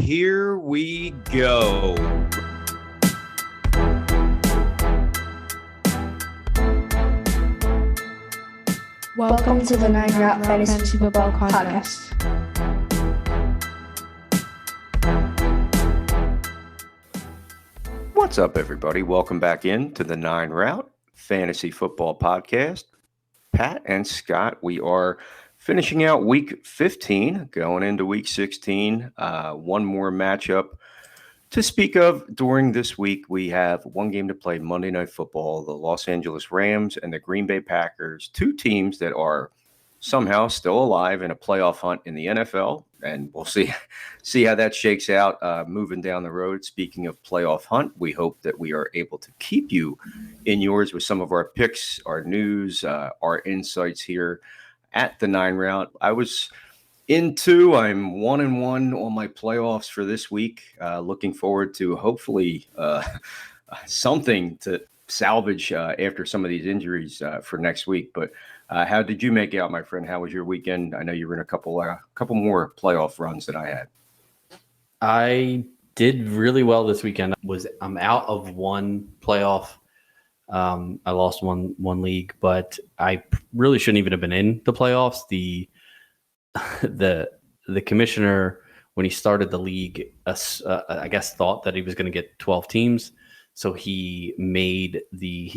here we go. Welcome to the 9 Route Fantasy Football Podcast. What's up, everybody? Welcome back in to the 9 Route Fantasy Football Podcast. Pat and Scott, we are finishing out week 15, going into week 16. One more matchup to speak of during this week. We have one game to play Monday Night Football, the Los Angeles Rams and the Green Bay Packers, two teams that are somehow still alive in a playoff hunt in the NFL. And we'll see how that shakes out moving down the road. Speaking of playoff hunt, we hope that we are able to keep you in yours with some of our picks, our news, our insights here at the 9 Route. I'm 1-1 on my playoffs for this week. Looking forward to hopefully something to salvage after some of these injuries for next week. But how did you make out, my friend? How was your weekend? I know you were in a couple more playoff runs than I had. I did really well this weekend. I'm out of one playoff. I lost one league, but I really shouldn't even have been in the playoffs. The commissioner, when he started the league, I guess thought that he was going to get 12 teams. So he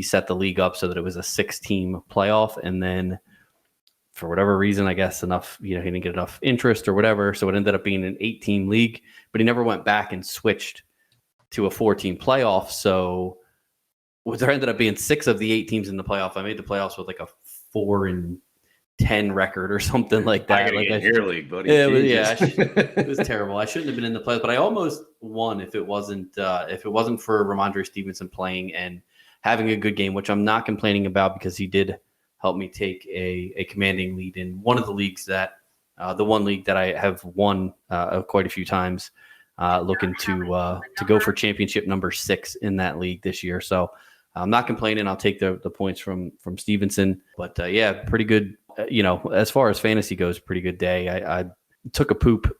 set the league up so that it was a 6-team playoff. And then for whatever reason, I guess he didn't get enough interest or whatever. So it ended up being an 8-team league, but he never went back and switched to a 4-team playoff. So there ended up being 6 of the 8 teams in the playoff. I made the playoffs with like a 4-10 record or something like that. Your league, buddy. It was terrible. I shouldn't have been in the playoffs, but I almost won if it wasn't for Ramondre Stevenson playing and having a good game, which I'm not complaining about because he did help me take a commanding lead in one of the leagues the one league that I have won quite a few times. Looking to go for championship number 6 in that league this year. So I'm not complaining. I'll take the points from Stevenson, but pretty good. As far as fantasy goes, pretty good day. I took a poop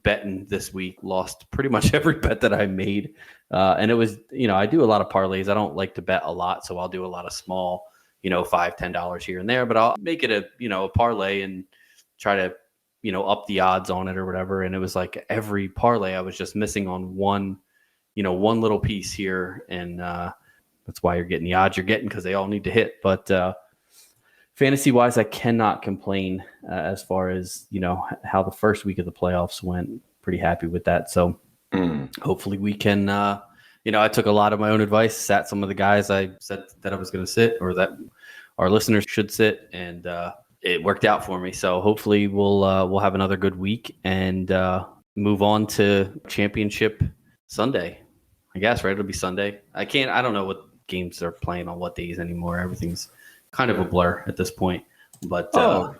betting this week, lost pretty much every bet that I made. And it was, I do a lot of parlays. I don't like to bet a lot, so I'll do a lot of small, $5, $10 here and there, but I'll make it a parlay and try to, up the odds on it or whatever. And it was like every parlay I was just missing on one little piece here. And that's why you're getting the odds you're getting, because they all need to hit. But fantasy-wise, I cannot complain as far as, how the first week of the playoffs went. Pretty happy with that. So hopefully we can, I took a lot of my own advice, sat some of the guys I said that I was going to sit or that our listeners should sit, and it worked out for me. So hopefully we'll have another good week and move on to Championship Sunday, I guess, right? It'll be Sunday. I don't know what games they're playing on what days anymore. Everything's kind of a blur at this point, but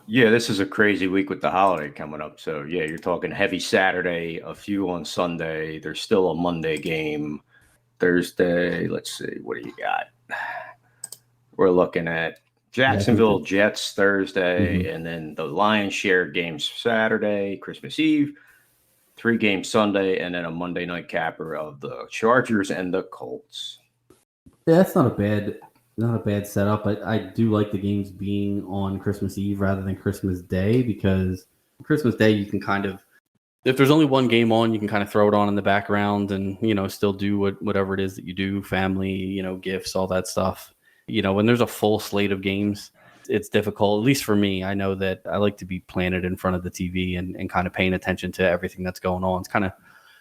this is a crazy week with the holiday coming up. So you're talking heavy Saturday, a few on Sunday. There's still a Monday game. Thursday, let's see, what do you got? We're looking at Jacksonville Jets Thursday, and then the Lions share games Saturday, Christmas Eve, 3 games Sunday, and then a Monday night capper of the Chargers and the Colts. Yeah, that's not a bad setup. I do like the games being on Christmas Eve rather than Christmas Day, because Christmas Day you can kind of, if there's only one game on, you can kind of throw it on in the background and, still do whatever it is that you do, family, gifts, all that stuff. When there's a full slate of games, it's difficult, at least for me. I know that I like to be planted in front of the TV and kind of paying attention to everything that's going on. It's kind of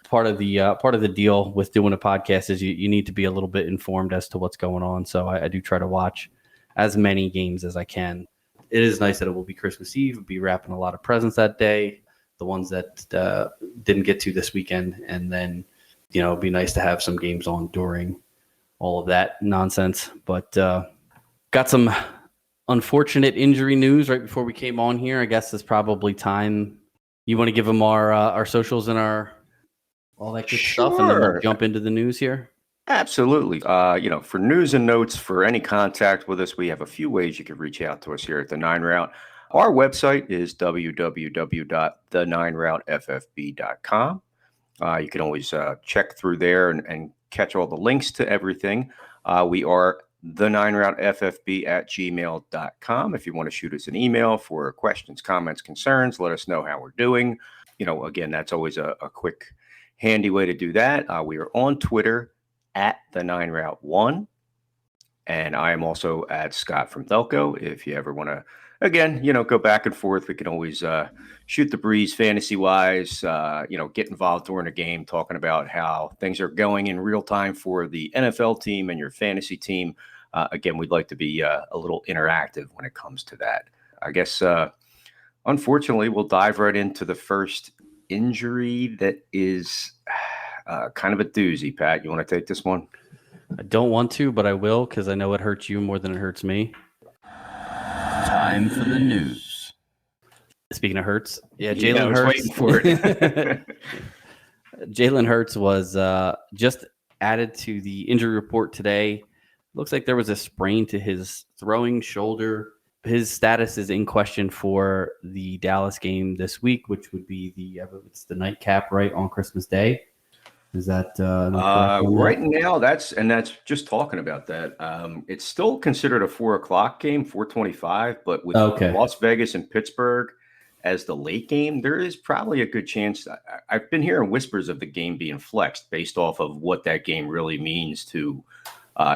part of the deal with doing a podcast is you need to be a little bit informed as to what's going on. So I do try to watch as many games as I can. It is nice that it will be Christmas Eve. We'll be wrapping a lot of presents that day, the ones that didn't get to this weekend. And then, it'd be nice to have some games on during all of that nonsense. But got some unfortunate injury news right before we came on here. I guess it's probably time. You want to give them our socials and all that good stuff, and then we'll jump into the news here? Absolutely. For news and notes, for any contact with us, we have a few ways you can reach out to us here at the 9 Route. Our website is www.the9routeffb.com. You can always check through there and catch all the links to everything. We are the 9routeFFB@gmail.com. If you want to shoot us an email for questions, comments, concerns, let us know how we're doing. Again, that's always a quick, handy way to do that. We are on Twitter at the 9route1. And I am also at Scott from Thelco. If you ever want to, again, go back and forth, we can always shoot the breeze fantasy-wise, get involved during a game, talking about how things are going in real time for the NFL team and your fantasy team. Again, we'd like to be a little interactive when it comes to that. I guess, unfortunately, we'll dive right into the first injury that is kind of a doozy. Pat, you want to take this one? I don't want to, but I will because I know it hurts you more than it hurts me. Time for the news. Speaking of Hurts, Jalen Hurts. Waiting for it. Jalen Hurts was just added to the injury report today. Looks like there was a sprain to his throwing shoulder. His status is in question for the Dallas game this week, which would be the nightcap, right, on Christmas Day. Is that right now? That's just talking about that. It's still considered a 4:00 game, 4:25, but with Las Vegas and Pittsburgh as the late game, there is probably a good chance. I've been hearing whispers of the game being flexed based off of what that game really means to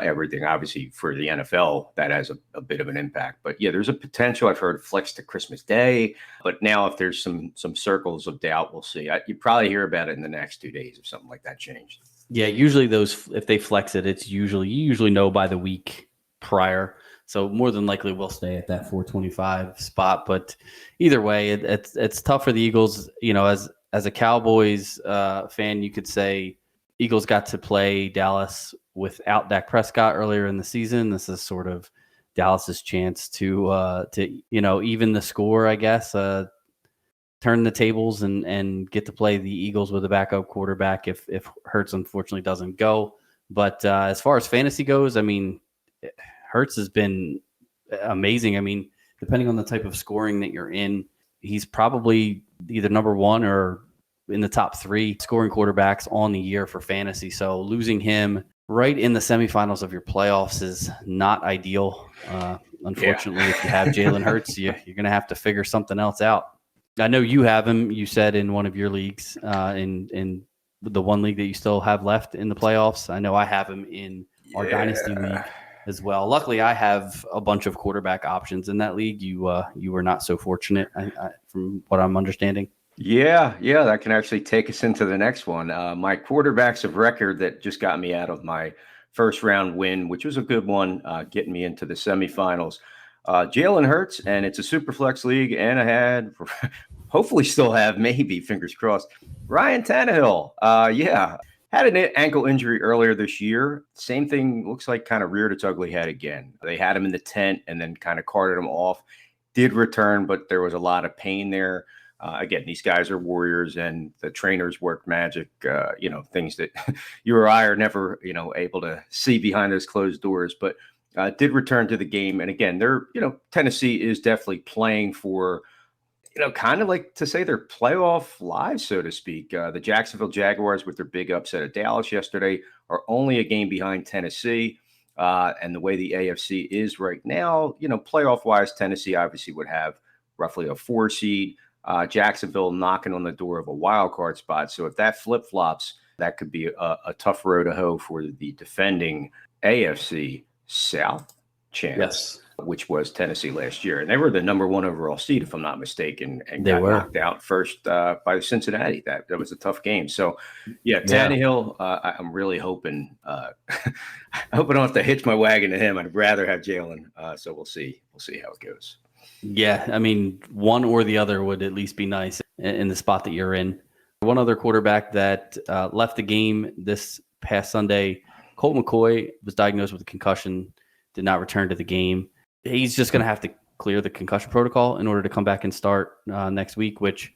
everything. Obviously, for the NFL, that has a bit of an impact. But yeah, there's a potential. I've heard flex to Christmas Day. But now, if there's some circles of doubt, we'll see. You probably hear about it in the next 2 days if something like that changed. Yeah, usually if they flex it, it's you usually know by the week prior. So more than likely, we'll stay at that 4:25 spot. But either way, it's tough for the Eagles. As a Cowboys fan, you could say Eagles got to play Dallas without Dak Prescott earlier in the season. This is sort of Dallas's chance to even the score, I guess, turn the tables and get to play the Eagles with a backup quarterback if Hurts unfortunately doesn't go. But as far as fantasy goes, I mean, Hurts has been amazing. I mean, depending on the type of scoring that you're in, he's probably either number one or in the top 3 scoring quarterbacks on the year for fantasy. So losing him right in the semifinals of your playoffs is not ideal. Unfortunately, if you have Jalen Hurts, you're going to have to figure something else out. I know you have him, you said, in one of your leagues, in the one league that you still have left in the playoffs. I know I have him in our Dynasty League as well. Luckily, I have a bunch of quarterback options in that league. You were not so fortunate, from what I'm understanding. Yeah, that can actually take us into the next one. My quarterbacks of record that just got me out of my first round win, which was a good one, getting me into the semifinals. Jalen Hurts, and it's a super flex league, and I had, hopefully still have, maybe, fingers crossed, Ryan Tannehill. Had an ankle injury earlier this year. Same thing, looks like kind of reared its ugly head again. They had him in the tent and then kind of carted him off. Did return, but there was a lot of pain there. Again, these guys are warriors, and the trainers work magic, things that you or I are never, able to see behind those closed doors. But did return to the game. And again, Tennessee is definitely playing for, kind of like to say their playoff lives, so to speak. The Jacksonville Jaguars, with their big upset at Dallas yesterday, are only a game behind Tennessee. And the way the AFC is right now, playoff-wise, Tennessee obviously would have roughly a 4 seed. Jacksonville knocking on the door of a wild card spot. So if that flip-flops, that could be a tough row to hoe for the defending AFC South champs, yes, which was Tennessee last year. And they were the number 1 overall seed, if I'm not mistaken, and they got were knocked out first by Cincinnati. That was a tough game. So, Tannehill, I'm really hoping I hope I don't have to hitch my wagon to him. I'd rather have Jalen. So we'll see. We'll see how it goes. Yeah, I mean, one or the other would at least be nice in the spot that you're in. One other quarterback that left the game this past Sunday, Colt McCoy, was diagnosed with a concussion, did not return to the game. He's just going to have to clear the concussion protocol in order to come back and start next week, which,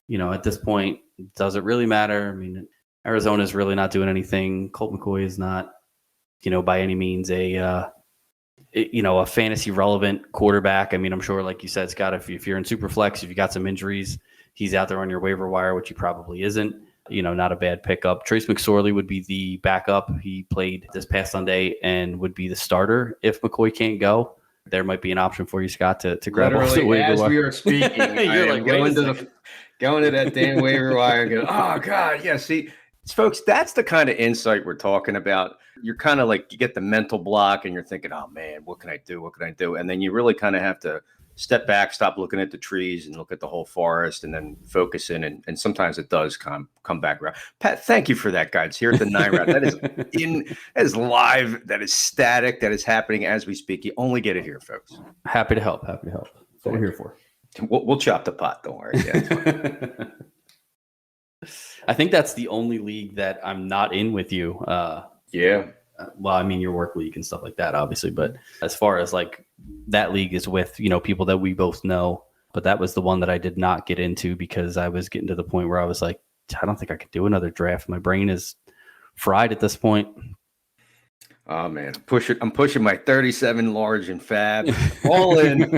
at this point, does it really matter? I mean, Arizona's really not doing anything. Colt McCoy is not, by any means a fantasy relevant quarterback. I mean, I'm sure, like you said, Scott, if you're in Superflex, if you got some injuries, he's out there on your waiver wire, which he probably isn't. Not a bad pickup. Trace McSorley would be the backup. He played this past Sunday and would be the starter if McCoy can't go. There might be an option for you, Scott, to grab off the waiver as wire. we are speaking. You're like, going to that damn waiver wire. Going, oh God, yeah. See, folks, that's the kind of insight we're talking about. You're kind of like, you get the mental block, and you're thinking, oh man, what can I do? What can I do? And then you really kind of have to step back, stop looking at the trees and look at the whole forest, and then focus in. And sometimes it does come back around. Pat, thank you for that, guys. Here at the 9 round, that is live, that is static, that is happening as we speak. You only get it here, folks. Happy to help. That's what we're here for. We'll chop the pot. Don't worry. Yeah, I think that's the only league that I'm not in with you. Yeah. Well, I mean, your work league and stuff like that, obviously. But as far as like that league is with, people that we both know. But that was the one that I did not get into because I was getting to the point where I was like, I don't think I could do another draft. My brain is fried at this point. Oh man, I'm pushing my 37 large and fab all in.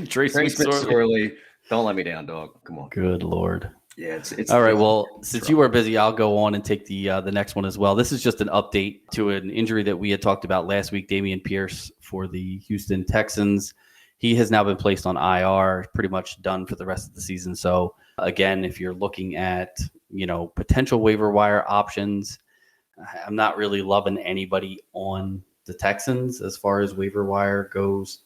Trace McSorley. Don't let me down, dog. Come on. Good Lord. Yeah, it's all right. Well, since you are busy, I'll go on and take the next one as well. This is just an update to an injury that we had talked about last week. Dameon Pierce for the Houston Texans. He has now been placed on IR, pretty much done for the rest of the season. So again, if you're looking at potential waiver wire options, I'm not really loving anybody on the Texans as far as waiver wire goes.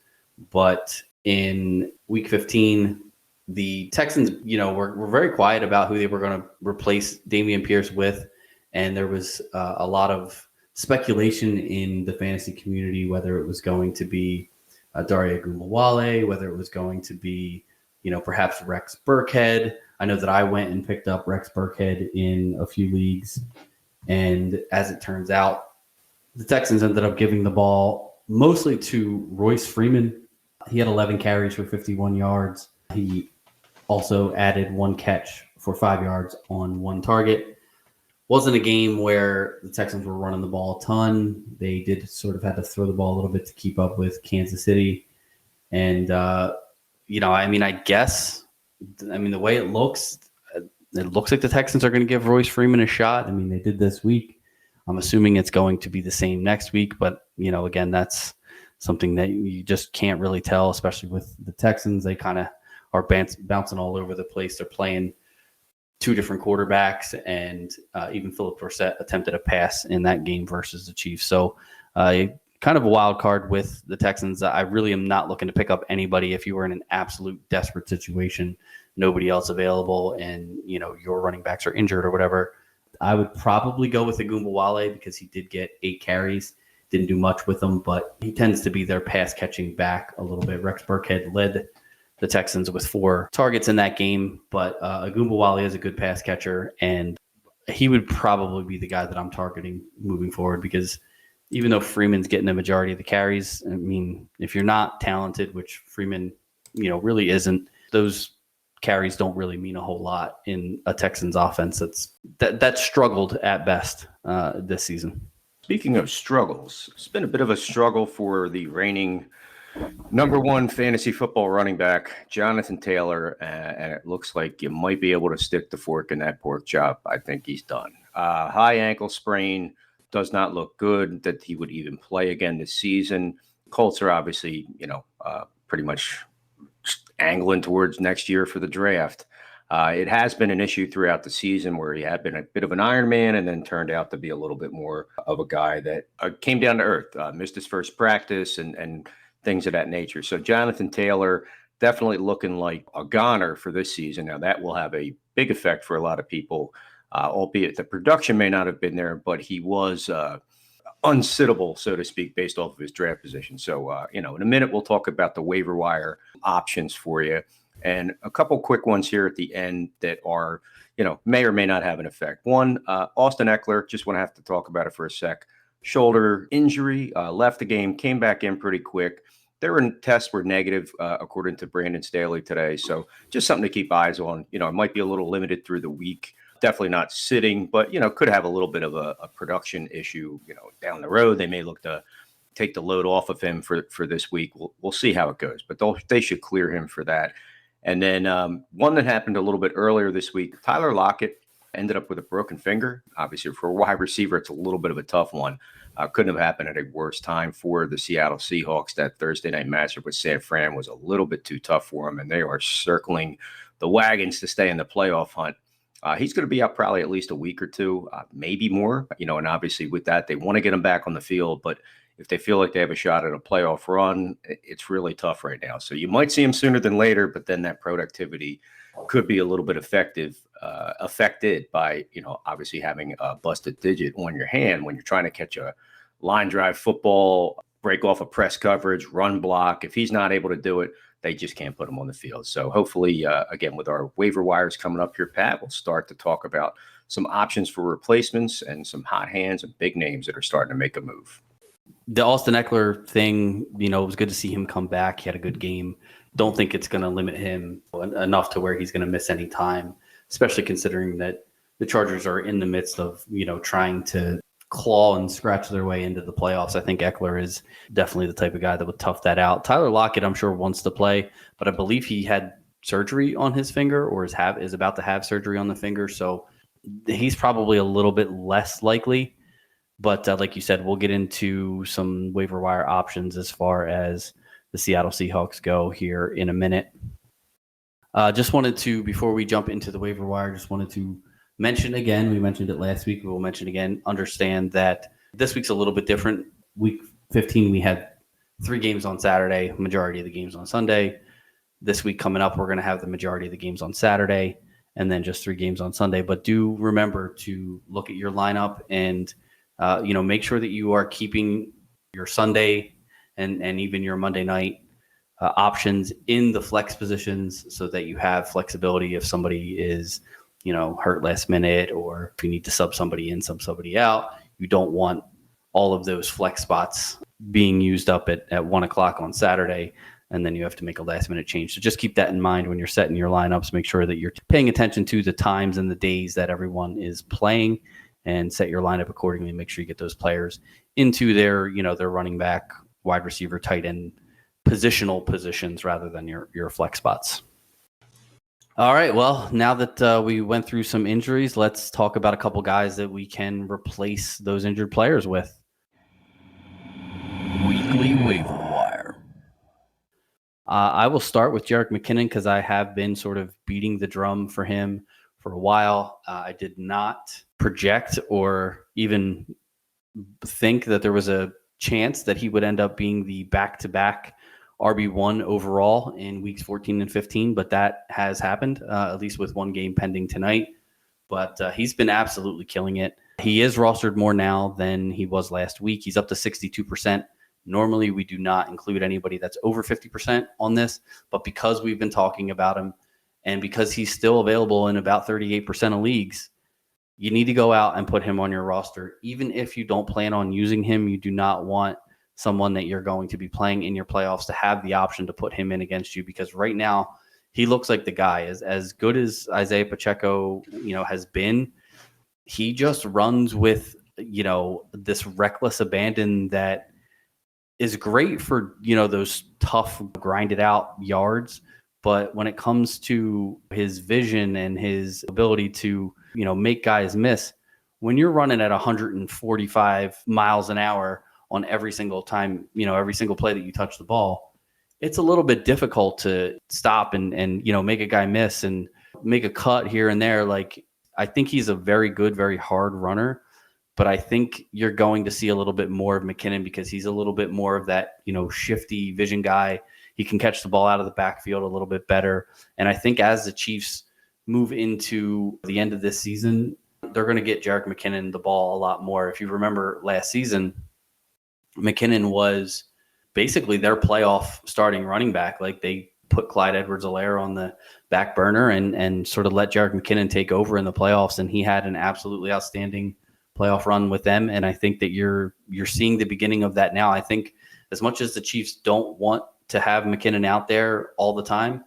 But in week 15. The Texans, were very quiet about who they were going to replace Dameon Pierce with. And there was a lot of speculation in the fantasy community, whether it was going to be Daria Gumawale, whether it was going to be, perhaps Rex Burkhead. I know that I went and picked up Rex Burkhead in a few leagues. And as it turns out, the Texans ended up giving the ball mostly to Royce Freeman. He had 11 carries for 51 yards. He also added 1 catch for 5 yards on 1 target. Wasn't a game where the Texans were running the ball a ton. They did sort of have to throw the ball a little bit to keep up with Kansas City. And, I guess, the way it looks like the Texans are going to give Royce Freeman a shot. They did this week. I'm assuming it's going to be the same next week. But, again, that's something that you just can't really tell, especially with the Texans. They kind of are bouncing all over the place. They're playing 2 different quarterbacks, and even Philip Dorsett attempted a pass in that game versus the Chiefs. So kind of a wild card with the Texans. I really am not looking to pick up anybody if you were in an absolute desperate situation, nobody else available, and your running backs are injured or whatever. I would probably go with Ogunbowale because he did get 8 carries. Didn't do much with them, but he tends to be their pass catching back a little bit. Rex Burkhead led the Texans with 4 targets in that game, but Ogunbowale is a good pass catcher, and he would probably be the guy that I'm targeting moving forward because even though Freeman's getting the majority of the carries, if you're not talented, which Freeman, really isn't, those carries don't really mean a whole lot in a Texans offense that struggled at best this season. Speaking of struggles, it's been a bit of a struggle for the reigning number 1 fantasy football running back, Jonathan Taylor, and it looks like you might be able to stick the fork in that pork chop. I think he's done. High ankle sprain, does not look good that he would even play again this season. Colts are obviously, pretty much angling towards next year for the draft. It has been an issue throughout the season where he had been a bit of an Iron Man and then turned out to be a little bit more of a guy that came down to earth, missed his first practice and things of that nature. So Jonathan Taylor definitely looking like a goner for this season. Now that will have a big effect for a lot of people, albeit the production may not have been there, but he was unsittable, so to speak, based off of his draft position. So, in a minute, we'll talk about the waiver wire options for you. And a couple quick ones here at the end that are, may or may not have an effect. One, Austin Eckler, just want to have to talk about it for a sec. Shoulder injury, left the game, came back in pretty quick. Their tests were negative, according to Brandon Staley today. So just something to keep eyes on. It might be a little limited through the week. Definitely not sitting, but, could have a little bit of a production issue, down the road. They may look to take the load off of him for this week. We'll see how it goes, but they should clear him for that. And then one that happened a little bit earlier this week, Tyler Lockett Ended up with a broken finger. Obviously, for a wide receiver, it's a little bit of a tough one. Couldn't have happened at a worse time for the Seattle Seahawks. That Thursday night matchup with San Fran was a little bit too tough for him, and they are circling the wagons to stay in the playoff hunt. He's going to be out probably at least a week or two, maybe more. And obviously with that, they want to get him back on the field, but if they feel like they have a shot at a playoff run, it's really tough right now. So you might see him sooner than later, but then that productivity could be a little bit affected by, obviously having a busted digit on your hand when you're trying to catch a line drive football, break off a press coverage, run block. If he's not able to do it, they just can't put him on the field. So hopefully, again, with our waiver wires coming up here, Pat, we'll start to talk about some options for replacements and some hot hands and big names that are starting to make a move. The Austin Eckler thing, it was good to see him come back. He had a good game. Don't think it's going to limit him enough to where he's going to miss any time, especially considering that the Chargers are in the midst of, trying to claw and scratch their way into the playoffs. I think Eckler is definitely the type of guy that would tough that out. Tyler Lockett, I'm sure, wants to play, but I believe he had surgery on his finger or is about to have surgery on the finger. So he's probably a little bit less likely. But like you said, we'll get into some waiver wire options as far as the Seattle Seahawks go here in a minute. Just wanted to, before we jump into the waiver wire, just wanted to mention again, we mentioned it last week, we'll mention again, understand that this week's a little bit different. Week 15, we had 3 games on Saturday, majority of the games on Sunday. This week coming up, we're going to have the majority of the games on Saturday and then just 3 games on Sunday. But do remember to look at your lineup and make sure that you are keeping your Sunday and even your Monday night options in the flex positions so that you have flexibility if somebody is, hurt last minute, or if you need to sub somebody in, sub somebody out. You don't want all of those flex spots being used up at 1:00 on Saturday, and then you have to make a last minute change. So just keep that in mind when you're setting your lineups. Make sure that you're paying attention to the times and the days that everyone is playing, and set your lineup accordingly. Make sure you get those players into their running back, wide receiver, tight end positional positions rather than your flex spots. All right. Well, now that we went through some injuries, let's talk about a couple guys that we can replace those injured players with. Weekly waiver wire. I will start with Jerick McKinnon because I have been sort of beating the drum for him for a while. I did not project or even think that there was a chance that he would end up being the back-to-back RB1 overall in weeks 14 and 15, but that has happened, at least with 1 game pending tonight. But he's been absolutely killing it. He is rostered more now than he was last week. He's up to 62%. Normally, we do not include anybody that's over 50% on this, but because we've been talking about him and because he's still available in about 38% of leagues, you need to go out and put him on your roster. Even if you don't plan on using him, you do not want someone that you're going to be playing in your playoffs to have the option to put him in against you, because right now he looks like the guy. As good as Isaiah Pacheco, has been, he just runs with, this reckless abandon that is great for, those tough grinded out yards. But when it comes to his vision and his ability to, make guys miss, when you're running at 145 miles an hour on every single time, every single play that you touch the ball, it's a little bit difficult to stop and make a guy miss and make a cut here and there. Like, I think he's a very good, very hard runner, but I think you're going to see a little bit more of McKinnon because he's a little bit more of that, shifty vision guy. He can catch the ball out of the backfield a little bit better. And I think as the Chiefs move into the end of this season, they're going to get Jerick McKinnon the ball a lot more. If you remember last season, McKinnon was basically their playoff starting running back. Like, they put Clyde Edwards-Helaire on the back burner and sort of let Jerick McKinnon take over in the playoffs. And he had an absolutely outstanding playoff run with them. And I think that you're seeing the beginning of that now. I think as much as the Chiefs don't want to have McKinnon out there all the time,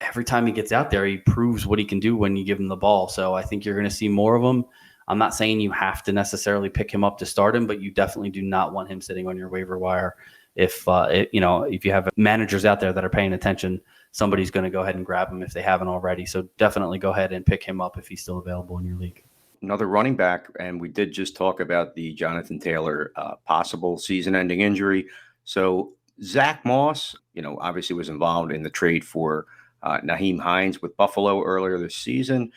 every time he gets out there, he proves what he can do when you give him the ball. So I think you're going to see more of him. I'm not saying you have to necessarily pick him up to start him, but you definitely do not want him sitting on your waiver wire. If you have managers out there that are paying attention, somebody's going to go ahead and grab him if they haven't already. So definitely go ahead and pick him up if he's still available in your league. Another running back, and we did just talk about the Jonathan Taylor possible season-ending injury. So Zach Moss, obviously was involved in the trade for Nyheim Hines with Buffalo earlier this season.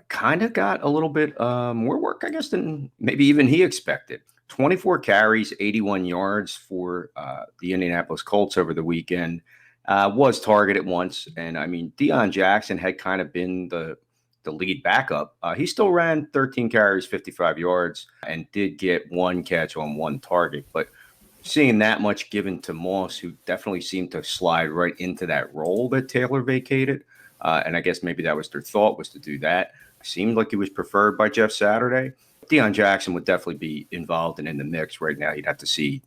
Kind of got a little bit more work, I guess, than maybe even he expected. 24 carries, 81 yards for the Indianapolis Colts over the weekend. Was targeted once. And, Deion Jackson had kind of been the lead backup. He still ran 13 carries, 55 yards, and did get one catch on one target. But seeing that much given to Moss, who definitely seemed to slide right into that role that Taylor vacated, and I guess maybe that was their thought, was to do that. Seemed like he was preferred by Jeff Saturday. Deion Jackson would definitely be involved and in the mix right now. You'd have to see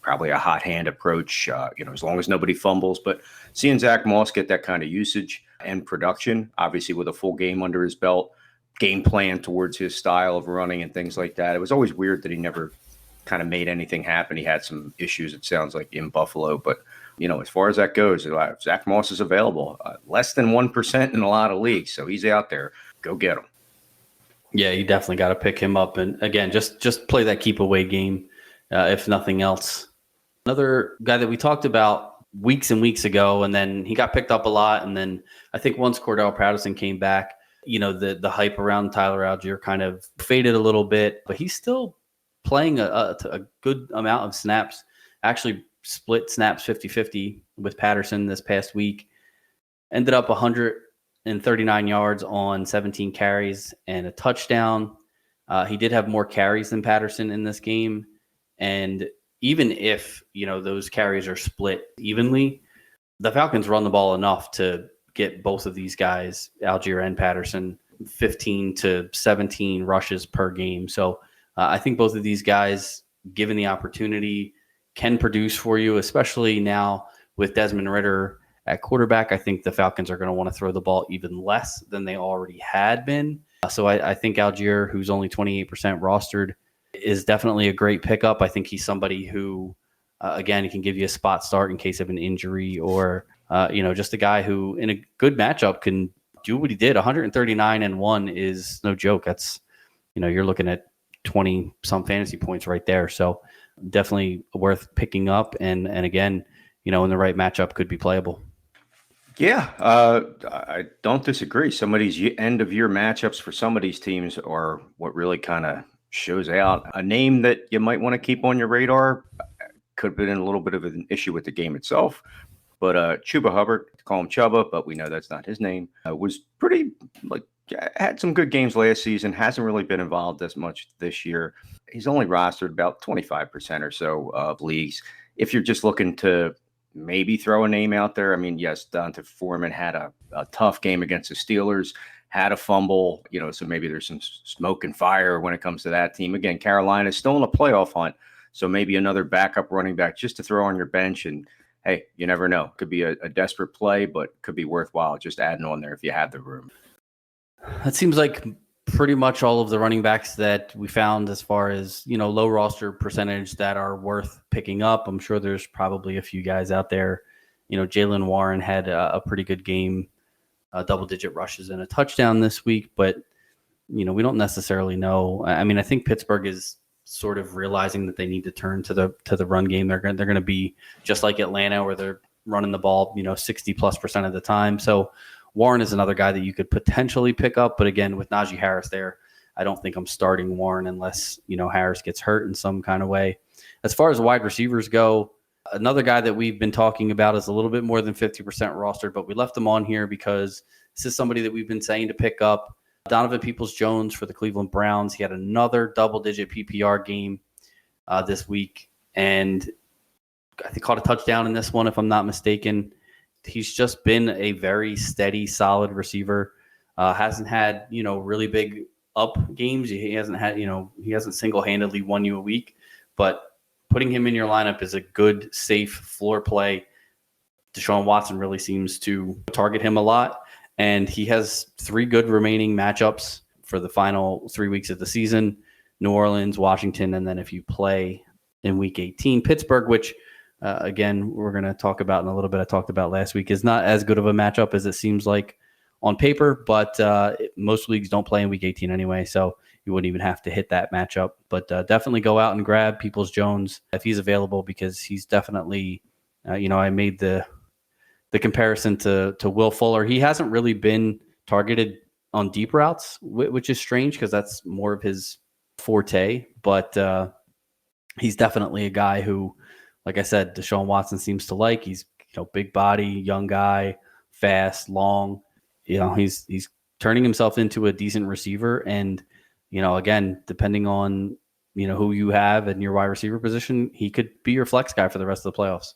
probably a hot hand approach, as long as nobody fumbles. But seeing Zach Moss get that kind of usage and production, obviously with a full game under his belt, game plan towards his style of running and things like that. It was always weird that he never kind of made anything happen. He had some issues, it sounds like, in Buffalo. But, as far as that goes, Zach Moss is available. Less than 1% in a lot of leagues. So he's out there. Go get him. Yeah, you definitely got to pick him up. And again, just play that keep away game, if nothing else. Another guy that we talked about weeks and weeks ago, and then he got picked up a lot. And then I think once Cordell Patterson came back, the hype around Tyler Algier kind of faded a little bit, but he's still playing a good amount of snaps. Actually split snaps 50-50 with Patterson this past week. Ended up 139 yards on 17 carries and a touchdown. He did have more carries than Patterson in this game. And even if, those carries are split evenly, the Falcons run the ball enough to get both of these guys, Algier and Patterson, 15 to 17 rushes per game. So I think both of these guys, given the opportunity, can produce for you, especially now with Desmond Ridder at quarterback. I think the Falcons are going to want to throw the ball even less than they already had been. So I think Algier, who's only 28% rostered, is definitely a great pickup. I think he's somebody who, again, he can give you a spot start in case of an injury or, just a guy who in a good matchup can do what he did. 139-1 is no joke. That's, you're looking at 20 some fantasy points right there. So definitely worth picking up. And again, in the right matchup could be playable. Yeah, I don't disagree. Some of these end of year matchups for some of these teams are what really kind of shows out. A name that you might want to keep on your radar could have been a little bit of an issue with the game itself. But Chuba Hubbard, call him Chuba, but we know that's not his name, was pretty, had some good games last season, hasn't really been involved as much this year. He's only rostered about 25% or so of leagues. If you're just looking to maybe throw a name out there, yes, Donta Foreman had a tough game against the Steelers, had a fumble, so maybe there's some smoke and fire when it comes to that team. Again, Carolina's still in a playoff hunt, so maybe another backup running back just to throw on your bench. And hey, you never know. Could be a desperate play, but could be worthwhile just adding on there if you have the room. That seems like pretty much all of the running backs that we found as far as, low roster percentage that are worth picking up. I'm sure there's probably a few guys out there. Jaylen Warren had a pretty good game, double-digit rushes and a touchdown this week, but, we don't necessarily know. I think Pittsburgh is sort of realizing that they need to turn to the run game. They're going to be just like Atlanta, where they're running the ball, 60+% of the time. So Warren is another guy that you could potentially pick up. But again, with Najee Harris there, I don't think I'm starting Warren unless, Harris gets hurt in some kind of way. As far as wide receivers go, another guy that we've been talking about is a little bit more than 50% rostered, but we left him on here because this is somebody that we've been saying to pick up. Donovan Peoples-Jones for the Cleveland Browns. He had another double-digit PPR game this week, and I think caught a touchdown in this one, if I'm not mistaken. He's just been a very steady, solid receiver. Hasn't had, really big up games. He hasn't had, he hasn't single-handedly won you a week, but putting him in your lineup is a good, safe floor play. Deshaun Watson really seems to target him a lot, and he has 3 good remaining matchups for the final 3 weeks of the season: New Orleans, Washington, and then if you play in Week 18, Pittsburgh, which again, we're going to talk about in a little bit, I talked about last week, is not as good of a matchup as it seems like on paper, but most leagues don't play in week 18 anyway, so you wouldn't even have to hit that matchup. But definitely go out and grab Peoples-Jones if he's available, because he's definitely, I made the comparison to Will Fuller. He hasn't really been targeted on deep routes, which is strange because that's more of his forte. But he's definitely a guy who, like I said, Deshaun Watson seems to like. He's big body, young guy, fast, long. He's turning himself into a decent receiver. And again, depending on who you have in your wide receiver position, he could be your flex guy for the rest of the playoffs.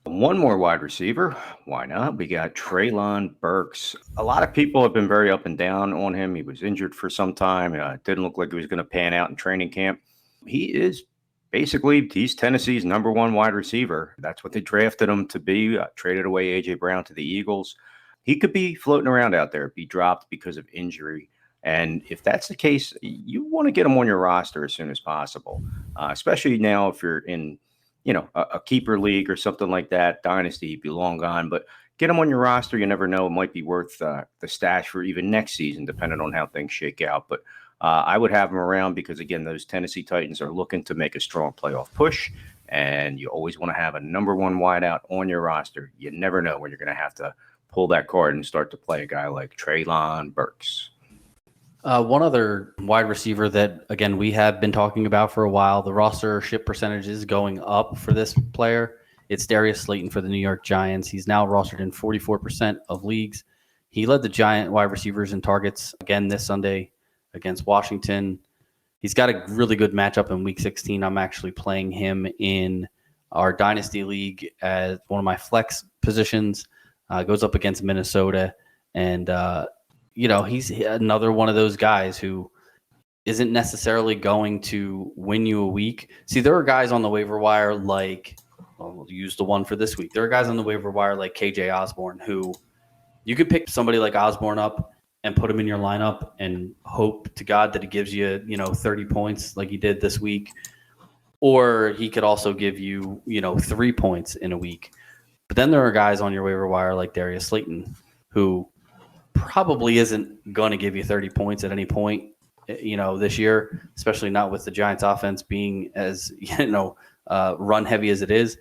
One more wide receiver. Why not? We got Treylon Burks. A lot of people have been very up and down on him. He was injured for some time. It didn't look like he was going to pan out in training camp. He's Tennessee's number one wide receiver. That's what they drafted him to be. Traded away A.J. Brown to the Eagles. He could be floating around out there, be dropped because of injury. And if that's the case, you want to get him on your roster as soon as possible, especially now if you're in a keeper league or something like that. Dynasty, he'd be long gone, but get him on your roster. You never know. It might be worth the stash for even next season, depending on how things shake out. But I would have him around because, again, those Tennessee Titans are looking to make a strong playoff push, and you always want to have a number one wideout on your roster. You never know when you're going to have to pull that card and start to play a guy like Treylon Burks. One other wide receiver that, again, we have been talking about for a while, the rostership percentage is going up for this player. It's Darius Slayton for the New York Giants. He's now rostered in 44% of leagues. He led the Giant wide receivers in targets again this Sunday against Washington. He's got a really good matchup in Week 16. I'm actually playing him in our Dynasty League as one of my flex positions. Goes up against Minnesota, and he's another one of those guys who isn't necessarily going to win you a week. See, there are guys on the waiver wire we'll use the one for this week. There are guys on the waiver wire like KJ Osborne who you could pick somebody like Osborne up and put him in your lineup and hope to God that he gives you, 30 points like he did this week. Or he could also give you, 3 points in a week. But then there are guys on your waiver wire like Darius Slayton who probably isn't going to give you 30 points at any point, this year, especially not with the Giants offense being as, run heavy as it is.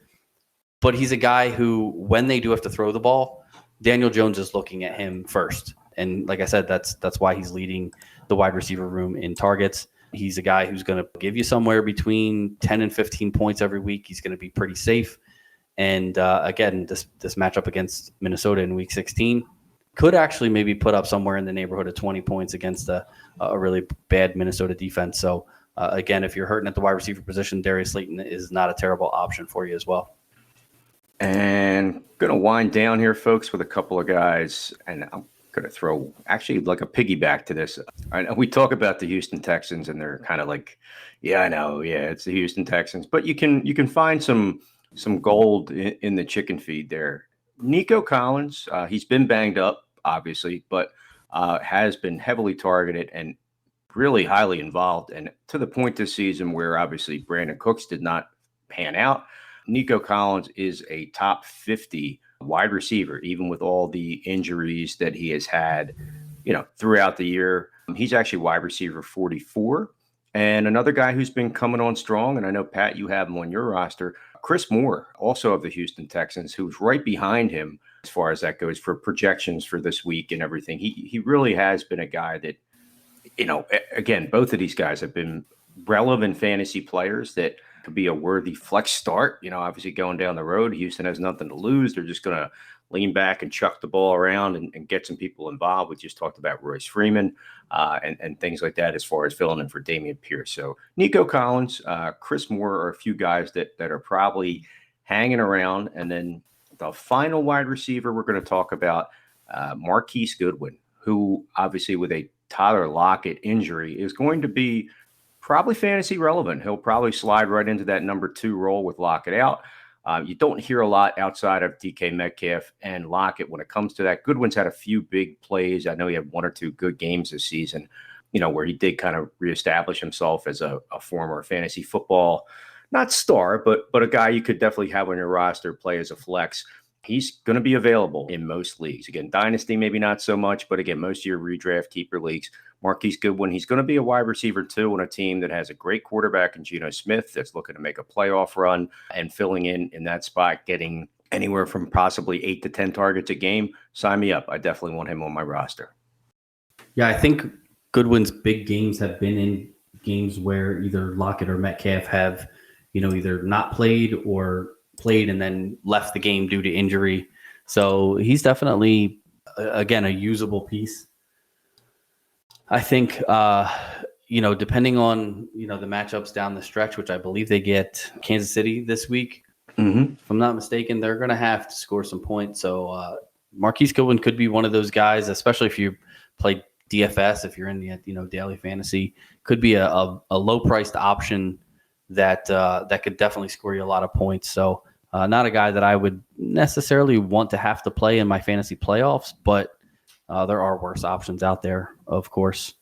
But he's a guy who, when they do have to throw the ball, Daniel Jones is looking at him first. And like I said, that's why he's leading the wide receiver room in targets. He's a guy who's going to give you somewhere between 10 and 15 points every week. He's going to be pretty safe. And again, this matchup against Minnesota in Week 16 could actually maybe put up somewhere in the neighborhood of 20 points against a really bad Minnesota defense. So again, if you're hurting at the wide receiver position, Darius Slayton is not a terrible option for you as well. And going to wind down here, folks, with a couple of guys. And I'm going to throw actually like a piggyback to this. I know we talk about the Houston Texans and they're kind of like, yeah, I know. Yeah, it's the Houston Texans. But you can find some gold in the chicken feed there. Nico Collins, he's been banged up, obviously, but has been heavily targeted and really highly involved. And to the point this season where obviously Brandon Cooks did not pan out, Nico Collins is a top 50 wide receiver, even with all the injuries that he has had, throughout the year. He's actually wide receiver 44. And another guy who's been coming on strong, and I know, Pat, you have him on your roster, Chris Moore, also of the Houston Texans, who's right behind him as far as that goes for projections for this week and everything. He really has been a guy that, again, both of these guys have been relevant fantasy players that could be a worthy flex start. Obviously going down the road, Houston has nothing to lose. They're just going to lean back and chuck the ball around and get some people involved. We just talked about Royce Freeman and things like that as far as filling in for Dameon Pierce. So Nico Collins, Chris Moore are a few guys that are probably hanging around. And then the final wide receiver we're going to talk about, Marquise Goodwin, who obviously with a Tyler Lockett injury is going to be probably fantasy relevant. He'll probably slide right into that number 2 role with Lockett out. You don't hear a lot outside of DK Metcalf and Lockett when it comes to that. Goodwin's had a few big plays. I know he had 1 or 2 good games this season, where he did kind of reestablish himself as a former fantasy football not star, but a guy you could definitely have on your roster, play as a flex. He's going to be available in most leagues. Again, Dynasty, maybe not so much, but again, most of your redraft keeper leagues, Marquise Goodwin, he's going to be a wide receiver too on a team that has a great quarterback in Geno Smith that's looking to make a playoff run and filling in that spot, getting anywhere from possibly 8 to 10 targets a game. Sign me up. I definitely want him on my roster. Yeah, I think Goodwin's big games have been in games where either Lockett or Metcalf have, either not played or played and then left the game due to injury. So he's definitely, again, a usable piece. I think, depending on, the matchups down the stretch, which I believe they get Kansas City this week, if I'm not mistaken, they're going to have to score some points. So Marquise Goodwin could be one of those guys, especially if you play DFS, if you're in the daily fantasy, could be a low-priced option that could definitely score you a lot of points. So not a guy that I would necessarily want to have to play in my fantasy playoffs, but there are worse options out there, of course.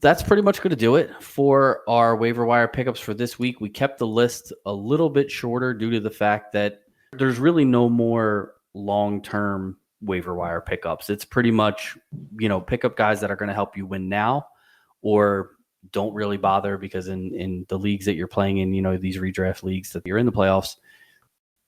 That's pretty much going to do it for our waiver wire pickups for this week. We kept the list a little bit shorter due to the fact that there's really no more long-term waiver wire pickups. It's pretty much, pick up guys that are going to help you win now, or don't really bother, because in the leagues that you're playing in, these redraft leagues that you're in the playoffs,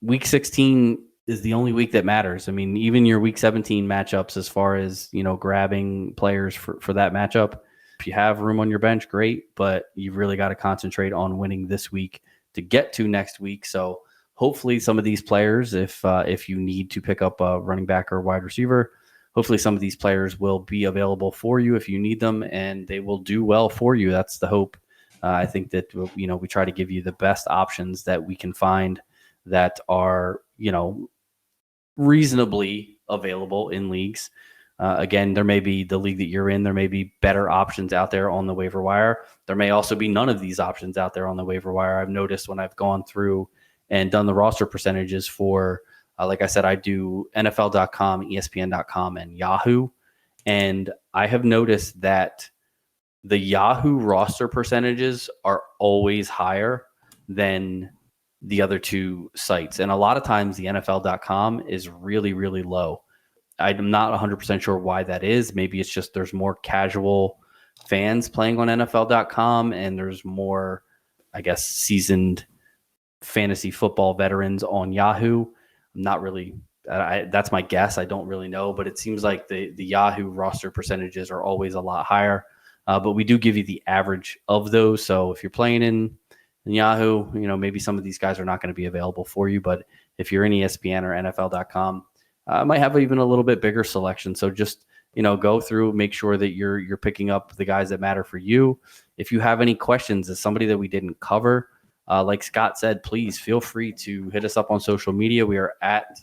week 16 is the only week that matters. I mean, even your week 17 matchups, as far as, grabbing players for that matchup, if you have room on your bench, great, but you've really got to concentrate on winning this week to get to next week. So hopefully some of these players, if you need to pick up a running back or wide receiver, hopefully some of these players will be available for you if you need them, and they will do well for you. That's the hope. I think that, we try to give you the best options that we can find that are, reasonably available in leagues. Again, there may be the league that you're in, there may be better options out there on the waiver wire. There may also be none of these options out there on the waiver wire. I've noticed when I've gone through and done the roster percentages for, like I said, I do NFL.com, ESPN.com, and Yahoo. And I have noticed that the Yahoo roster percentages are always higher than the other two sites. And a lot of times the NFL.com is really, really low. I'm not 100% sure why that is. Maybe it's just there's more casual fans playing on NFL.com, and there's more, I guess, seasoned fantasy football veterans on Yahoo. I'm not really, that's my guess. I don't really know, but it seems like the Yahoo roster percentages are always a lot higher. But we do give you the average of those. So if you're playing in Yahoo, maybe some of these guys are not going to be available for you. But if you're in ESPN or NFL.com, might have even a little bit bigger selection. So just, go through, make sure that you're picking up the guys that matter for you. If you have any questions, as somebody that we didn't cover, like Scott said, please feel free to hit us up on social media. We are at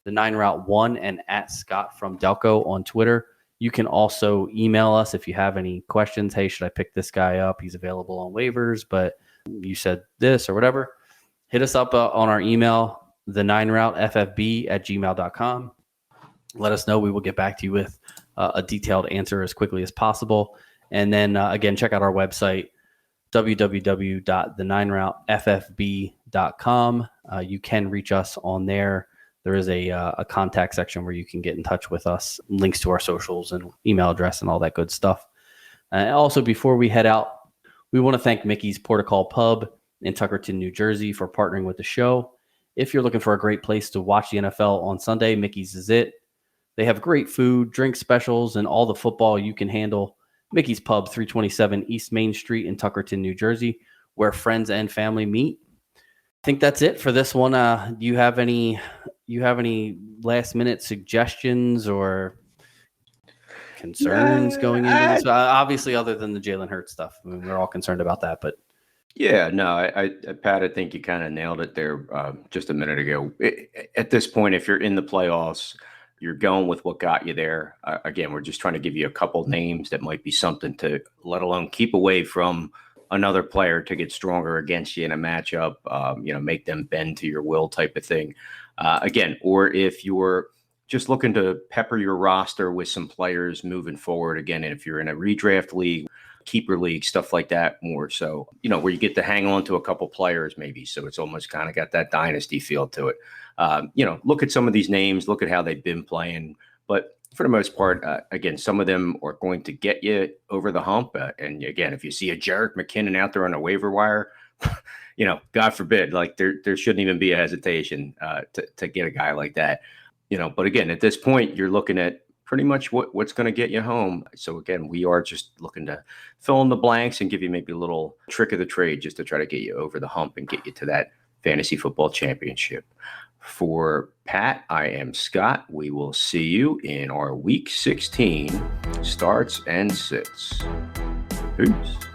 the 9route1 and at Scott from Delco on Twitter. You can also email us if you have any questions. Hey, should I pick this guy up? He's available on waivers, but you said this or whatever. Hit us up on our email, the9routeffb@gmail.com. Let us know. We will get back to you with a detailed answer as quickly as possible. And then, again, check out our website, www.the9routeffb.com. You can reach us on there. There is a contact section where you can get in touch with us, links to our socials and email address and all that good stuff. Also, before we head out, we want to thank Mickey's Portical Pub in Tuckerton, New Jersey for partnering with the show. If you're looking for a great place to watch the NFL on Sunday, Mickey's is it. They have great food, drink specials, and all the football you can handle. Mickey's Pub, 327 East Main Street in Tuckerton, New Jersey, where friends and family meet. I think that's it for this one. Do you have any last minute suggestions or concerns going into this? Obviously, other than the Jalen Hurts stuff. I mean, we're all concerned about that, but yeah, no, Pat, I think you kind of nailed it there just a minute ago. At this point, if you're in the playoffs, you're going with what got you there. Again, we're just trying to give you a couple names that might be something to, let alone keep away from another player to get stronger against you in a matchup, make them bend to your will type of thing. Again, or if you're just looking to pepper your roster with some players moving forward, again, if you're in a redraft league, keeper league, stuff like that more so, where you get to hang on to a couple players maybe. So it's almost kind of got that dynasty feel to it. Look at some of these names, look at how they've been playing. But for the most part, again, some of them are going to get you over the hump. And again, if you see a Jerick McKinnon out there on a waiver wire, God forbid, like there shouldn't even be a hesitation to get a guy like that. But again, at this point, you're looking at pretty much what's going to get you home. So again, we are just looking to fill in the blanks and give you maybe a little trick of the trade just to try to get you over the hump and get you to that fantasy football championship. For Pat, I am Scott. We will see you in our Week 16 starts and sits. Peace.